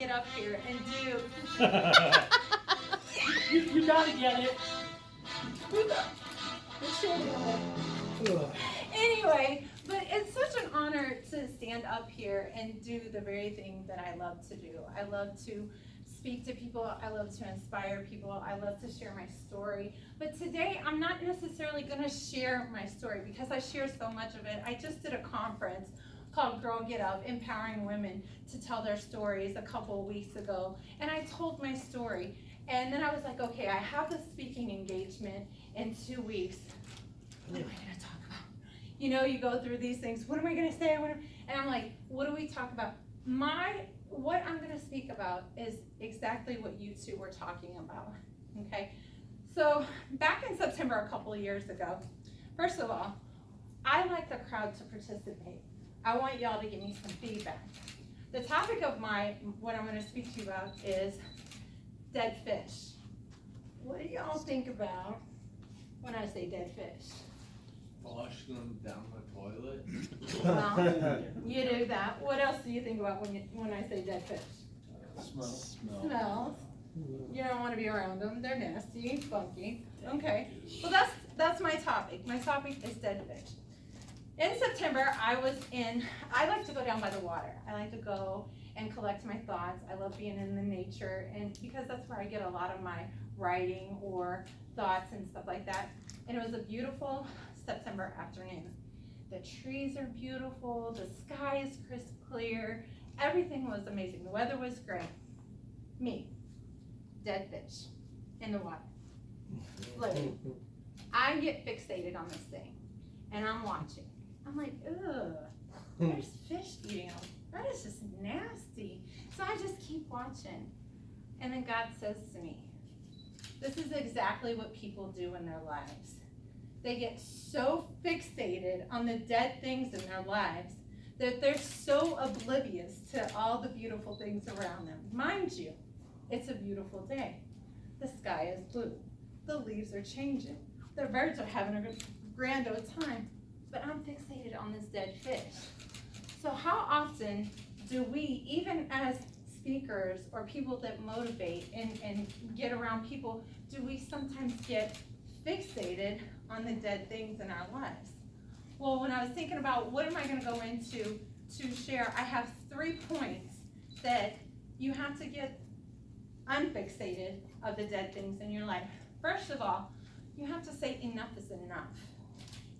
Get up here and do. You gotta get it. Anyway, but it's such an honor to stand up here and do the very thing that I love to do. I love to speak to people. I love to inspire people. I love to share my story. But today, I'm not necessarily going to share my story because I share so much of it. I just did a conference called Girl Get Up, empowering women to tell their stories a couple of weeks ago. And I told my story. And then I was like, okay, I have a speaking engagement in 2 weeks. What am I going to talk about? You know, you go through these things. What am I going to say? And I'm like, what do we talk about? What I'm going to speak about is exactly what you two were talking about. Okay? So back in September a couple of years ago, first of all, I like the crowd to participate. I want y'all to give me some feedback. The topic of what I'm going to speak to you about is dead fish. What do y'all think about when I say dead fish? Flushing them down the toilet. Well, you do that. What else do you think about when I say dead fish? Smells. You don't want to be around them. They're nasty, funky. Okay. Well, that's my topic. My topic is dead fish. In September, I like to go down by the water. I like to go and collect my thoughts. I love being in the nature, and because that's where I get a lot of my writing or thoughts and stuff like that. And it was a beautiful September afternoon. The trees are beautiful, the sky is crisp clear, everything was amazing. The weather was great. Me, dead fish in the water. Floating. I get fixated on this thing, and I'm watching. I'm like, ugh, there's fish eating them. That is just nasty. So I just keep watching. And then God says to me, this is exactly what people do in their lives. They get so fixated on the dead things in their lives that they're so oblivious to all the beautiful things around them. Mind you, it's a beautiful day. The sky is blue. The leaves are changing. The birds are having a grand old time. But I'm fixated on this dead fish. So how often do we, even as speakers or people that motivate and get around people, do we sometimes get fixated on the dead things in our lives? Well, when I was thinking about what am I going to go into to share, I have 3 points that you have to get unfixated of the dead things in your life. First of all, you have to say enough is enough.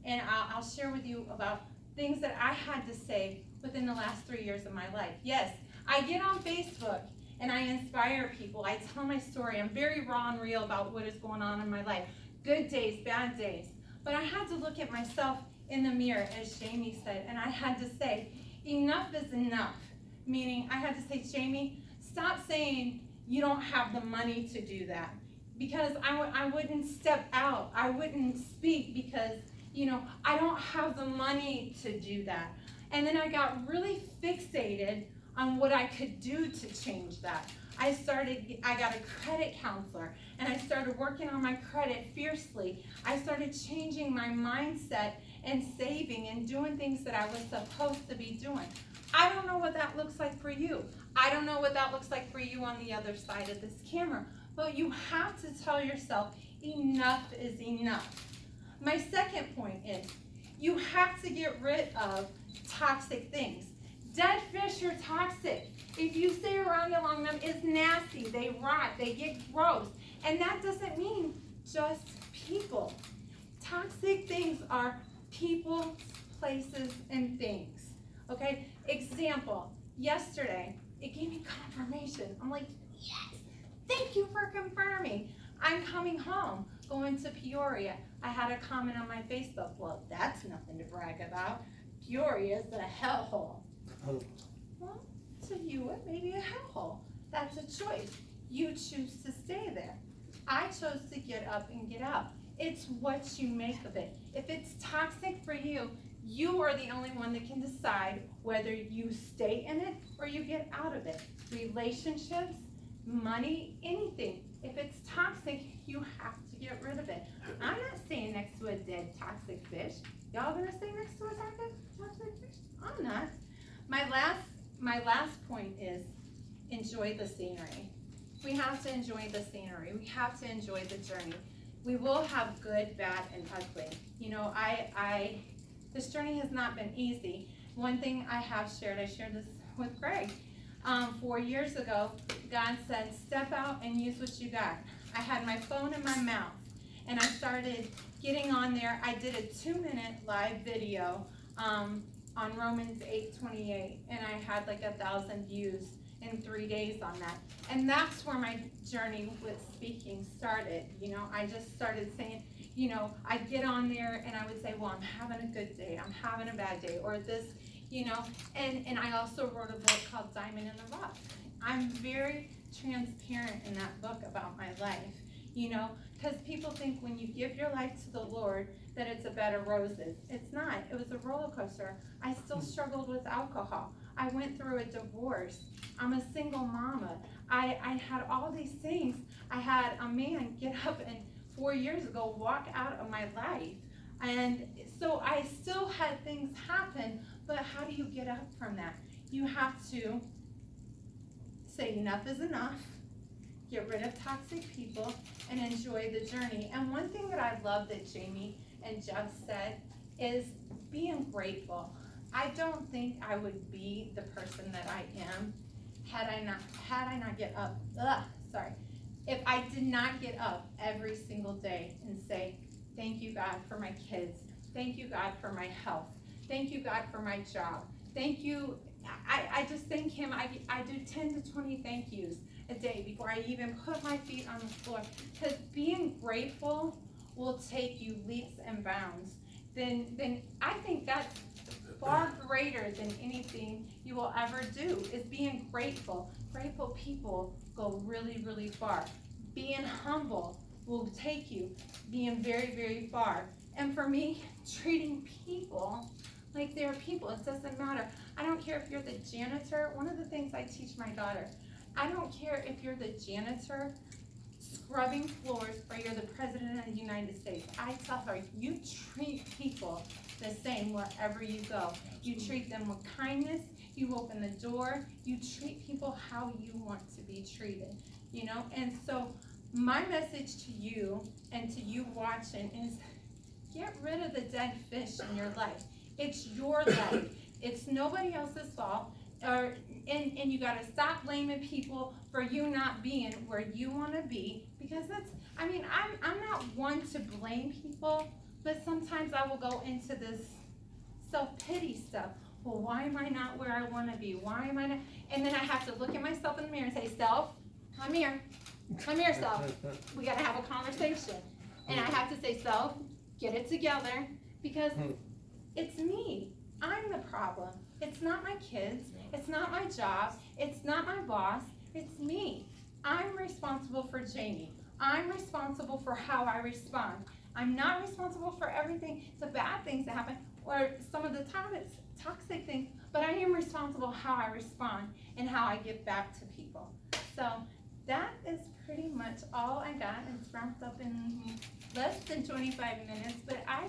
And I'll share with you about things that I had to say within the last 3 years of my life. Yes, I get on Facebook and I inspire people. I tell my story. I'm very raw and real about what is going on in my life. Good days, bad days. But I had to look at myself in the mirror, as Jamie said, and I had to say, enough is enough. Meaning, I had to say, Jamie, stop saying you don't have the money to do that. Because I wouldn't step out. I wouldn't speak because I don't have the money to do that. And then I got really fixated on what I could do to change that. I got a credit counselor, and I started working on my credit fiercely. I started changing my mindset and saving and doing things that I was supposed to be doing. I don't know what that looks like for you. I don't know what that looks like for you on the other side of this camera. But you have to tell yourself, enough is enough. My second point is, you have to get rid of toxic things. Dead fish are toxic. If you stay around along them, it's nasty. They rot. They get gross. And that doesn't mean just people. Toxic things are people, places, and things. Okay? Example, yesterday, it gave me confirmation. I'm like, yes, thank you for confirming. I'm coming home, going to Peoria. I had a comment on my Facebook. Well, that's nothing to brag about. Peoria is a hellhole. Well, to you, it may be a hellhole. That's a choice. You choose to stay there. I chose to get up and get out. It's what you make of it. If it's toxic for you, you are the only one that can decide whether you stay in it or you get out of it. Relationships, money, anything. If it's toxic, you have to get rid of it. I'm not staying next to a dead toxic fish. Y'all gonna stay next to a toxic fish? I'm not. My last point is enjoy the scenery. We have to enjoy the scenery. We have to enjoy the journey. We will have good, bad, and ugly. You know, this journey has not been easy. One thing I shared this with Greg. 4 years ago, God said, step out and use what you got. I had my phone in my mouth, and I started getting on there. I did a 2-minute live video on Romans 8:28, and I had like 1,000 views in 3 days on that. And that's where my journey with speaking started. You know, I just started saying, you know, I'd get on there and I would say, well, I'm having a good day, I'm having a bad day, or this, you know, and I also wrote a book called Diamond in the Rough. I'm very transparent in that book about my life, you know, because people think when you give your life to the Lord that it's a bed of roses. It's not. It was a roller coaster. I still struggled with alcohol. I went through a divorce. I'm a single mama. I had all these things. I had a man get up and 4 years ago walk out of my life. And so I still had things happen, but how do you get up from that? You have to say enough is enough, get rid of toxic people, and enjoy the journey. And one thing that I love that Jamie and Jeff said is being grateful. I don't think I would be the person that I am had I not get up. If I did not get up every single day and say, thank you, God, for my kids. Thank you, God, for my health. Thank you, God, for my job. Thank you. I just thank him. I do 10 to 20 thank yous a day before I even put my feet on the floor. Because being grateful will take you leaps and bounds. Then I think that's far greater than anything you will ever do, is being grateful. Grateful people go really, really far. Being humble will take you being very, very far. And for me, treating people like they're people, it doesn't matter. I don't care if you're the janitor. One of the things I teach my daughter, I don't care if you're the janitor scrubbing floors or you're the president of the United States. I tell her, you treat people the same wherever you go. You treat them with kindness. You open the door. You treat people how you want to be treated, you know? And so my message to you and to you watching is get rid of the dead fish in your life. It's your life. It's nobody else's fault. And you got to stop blaming people for you not being where you want to be, because I'm not one to blame people, but sometimes I will go into this self-pity stuff. Well, why am I not where I want to be? Why am I not? And then I have to look at myself in the mirror and say, self, come here, self. We got to have a conversation. And I have to say, self, get it together, because it's me. I'm the problem. It's not my kids. It's not my job. It's not my boss. It's me. I'm responsible for Jamie. I'm responsible for how I respond. I'm not responsible for everything, the bad things that happen, or some of the toxic things, but I am responsible how I respond and how I give back to people. So that is pretty much all I got. It's wrapped up in less than 25 minutes, but I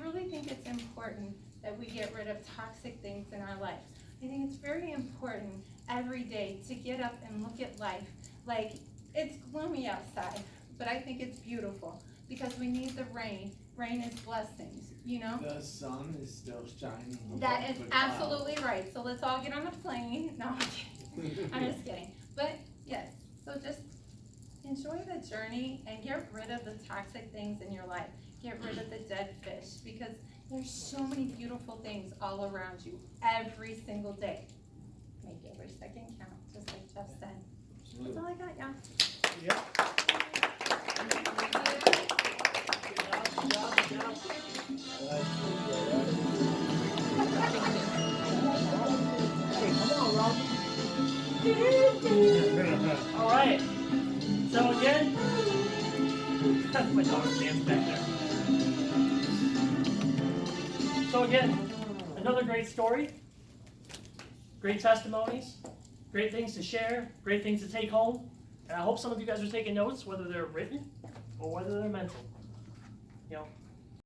really think it's important that we get rid of toxic things in our life. I think it's very important every day to get up and look at life like it's gloomy outside, but I think it's beautiful because we need the rain. Rain is blessings, you know? The sun is still shining. That is absolutely right. So let's all get on the plane. No, I'm kidding. I'm just kidding. But yes, so just enjoy the journey and get rid of the toxic things in your life. Get rid of the dead fish, because there's so many beautiful things all around you every single day. Make every second count, just like Jeff said. That's all I got, y'all. Yeah. Hey, come on, Rob. All right. So again, that's my daughter's dance back there. So again, another great story, great testimonies, great things to share, great things to take home. And I hope some of you guys are taking notes, whether they're written or whether they're mental. You know,